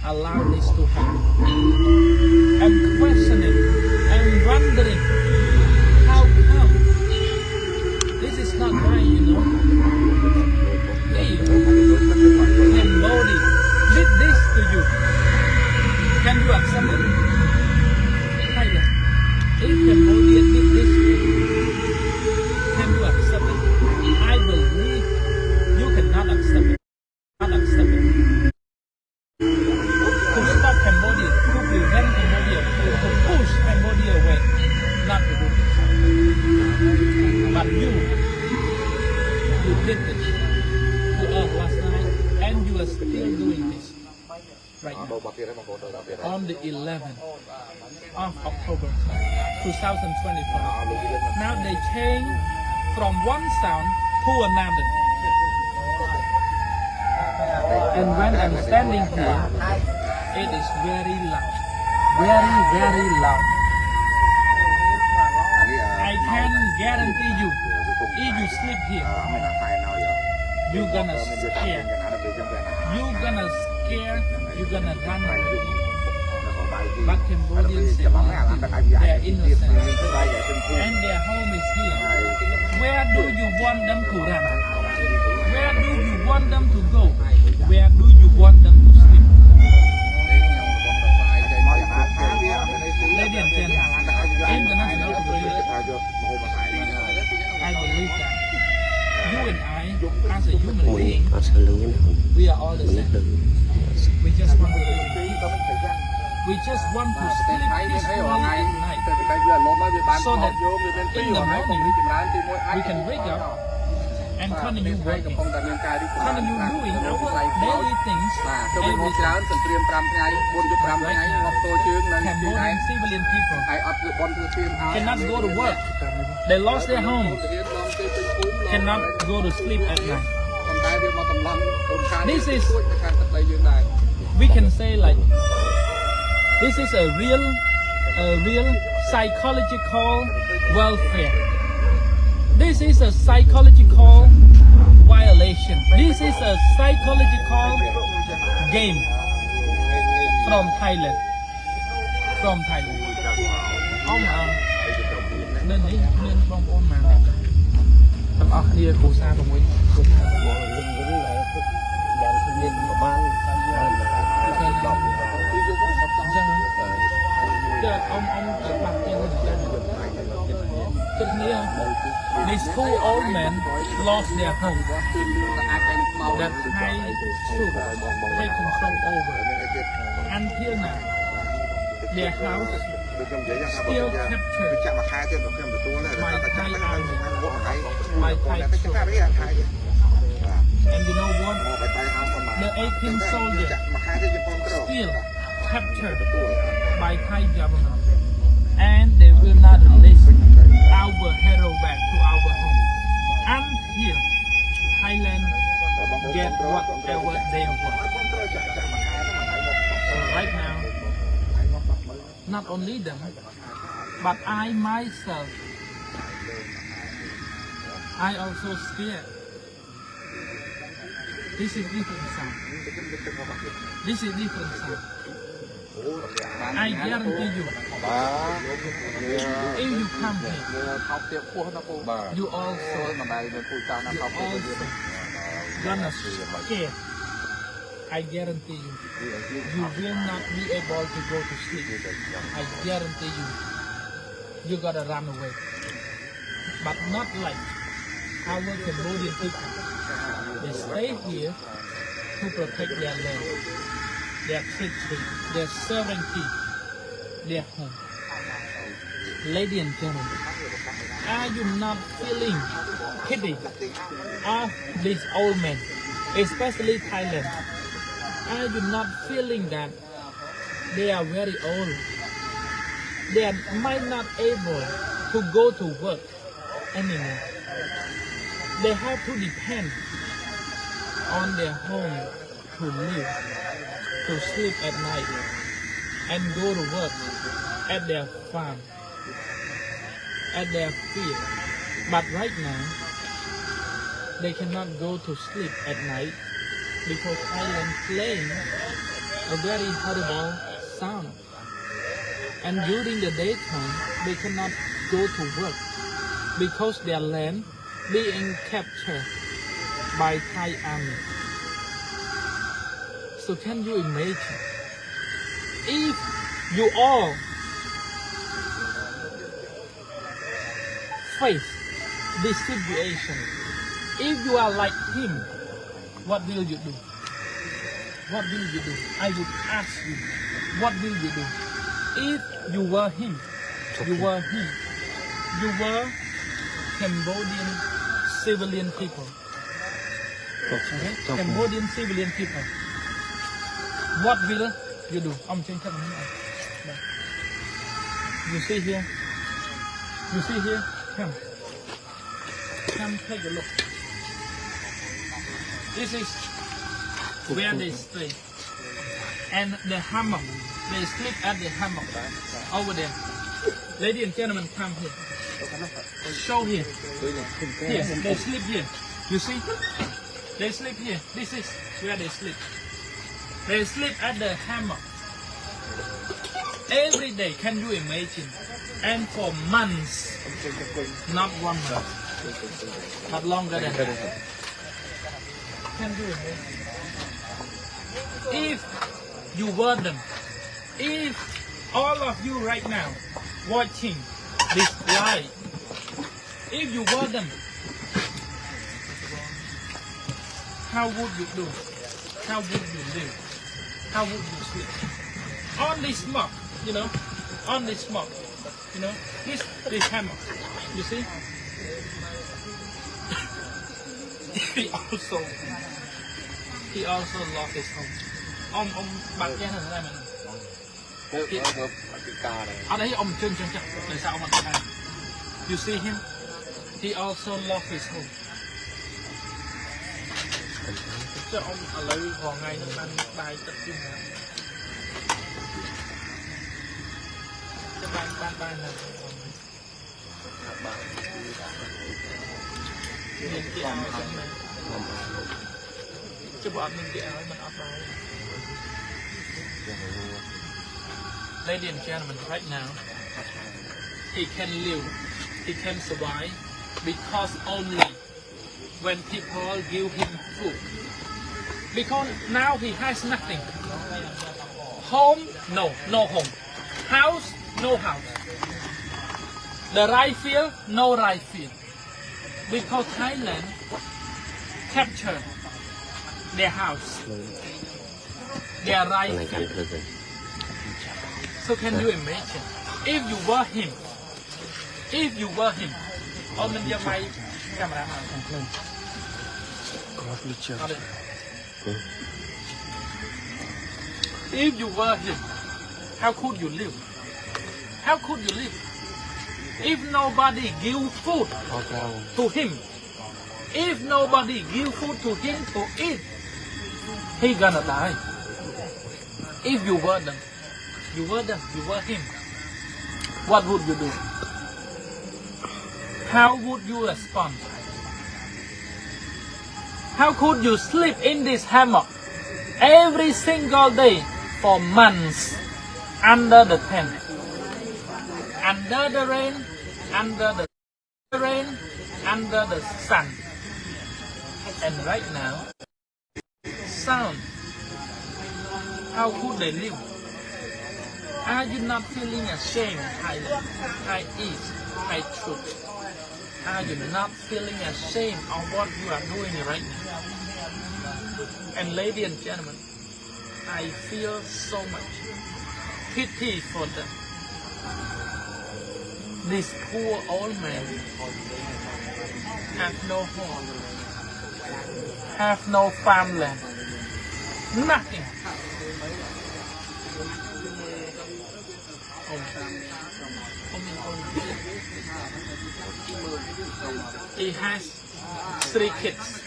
allow this to happen. I'm questioning, I'm wondering, how come? This is not right, you know. If Cambodia did this to you, can you accept it? Thailand, if Cambodia did this to you, can you accept it? I believe you cannot accept it. Not accept it. To stop Cambodia, to prevent Cambodia, to push Cambodia away, not to do this. But you did this to us last night, and you are still doing this right now. On the 11th of October 2025. Now they change from one sound to another. And when I'm standing here, it is very loud. Very, very loud. I can guarantee you, if you sleep here, you're gonna scare. You're gonna scare, you're gonna run away. But Cambodians say they're innocent. And their home is here. Where do you want them to run? Where do you want them to go? Where do you want them to sleep? Ladies and gentlemen, international community, I believe that you and I, as a human being, we are all the same. We just want to sleep. We just want to sleep peacefully at night, so that in the morning we can wake up and continue working, continue doing our daily things every day. Cambodian civilian people cannot go to work. They lost their home, cannot go to sleep at night. This is, we can say like, this is a real psychological welfare. This is a psychological violation. This is a psychological game from Thailand. From Thailand. Ông à, nên đi nên bông ôm mà. Tầm óc đi cố xa vào mũi. Cố xa. These two old men lost their home that Thai troops take control over. Until now, their house still captured by Thai army, by Thai troops. And you know what? The 18 soldiers still captured by Thai government, and they will not release our hero back to our home until Thailand get whatever they want. So right now, not only them, but I myself, I also scared. This is different sound. This is different sound. I guarantee you, if you come here, you also gonna scare. I guarantee you, you will not be able to go to sleep. I guarantee you, you gotta run away. But not like our Cambodian people. They stay here to protect their land, their territory, their sovereignty, their home. Ladies and gentlemen, are you not feeling pity of these old men, especially Thailand? Are you not feeling that they are very old? They might not able to go to work anymore. They have to depend on their home to live, to sleep at night, and go to work at their farm, at their field. But right now, they cannot go to sleep at night because Thailand claims a very horrible sound. And during the daytime, they cannot go to work because their land being captured by Thai army. So can you imagine if you all face this situation, if you are like him, what will you do? What will you do? I would ask you, what will you do? If you were him, you were Cambodian civilian people. Okay? Cambodian civilian people. What will you do? You see here? You see here? Come. Come take a look. This is where they stay. And the hammock, they sleep at the hammock over there. Ladies and gentlemen, come here. Show here. Here, they sleep here. You see? They sleep here. This is where they sleep. They sleep at the hammock. Every day, can you imagine? And for months, not 1 month, but longer than that. Can you imagine? If you were them, if all of you right now watching this live, if you were them, how would you do? How would you live? How would you sleep? On this smoke, you know, on this smoke, you know, this hammock, you see? he also lost his home. Ông bật ra hình này mình. Ở đấy ông chân chân chân. Tại sao ông bật ra? You see him? He also lost his home. Chứ ông ở lại vào ngày nó đang bài tập trung nữa. Chứ bài là nhìn cái áo này chẳng này. Chứ bọn mình cái áo mình áp bài. Ladies and gentlemen, right now, he can live, he can survive because only when people give him food. Because now he has nothing. Home, no home. House, no house. The rice field, no rice field. Because Thailand captured their house, their rice field. So can you imagine, if you were him, mình giờ mày camera lên. If you were him, how could you live? How could you live? If nobody give food to him, if nobody give food to him to eat, he gonna die. If you were them, you were him, what would you do? How would you respond? How could you sleep in this hammock every single day for months under the tent, under the rain, under the sun? And right now, sound. How could they live? Are you not feeling ashamed, Thai East, Thai truth? Are you not feeling ashamed of what you are doing right now? And ladies and gentlemen, I feel so much pity for them. This poor old man have no home, have no farmland, nothing. He has 3 kids.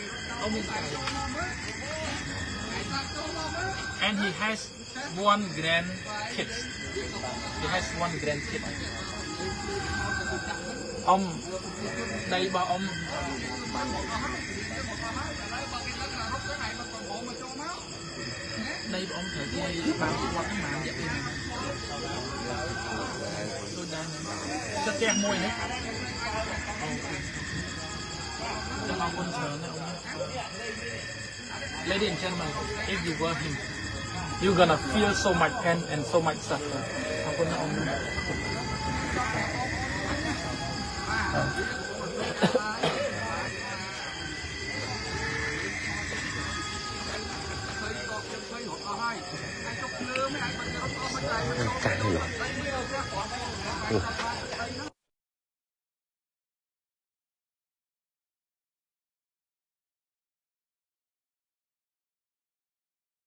And he has 1 grandkid. He has 1 grandkid. Đây ba ông. đây ông thử đi vào quán mà vậy đi tôi đang chất kem môi đấy cho ông con chờ này ông ladies and gentlemen if you were him you're gonna feel so much pain and so much suffer ông con ông Cay rồi.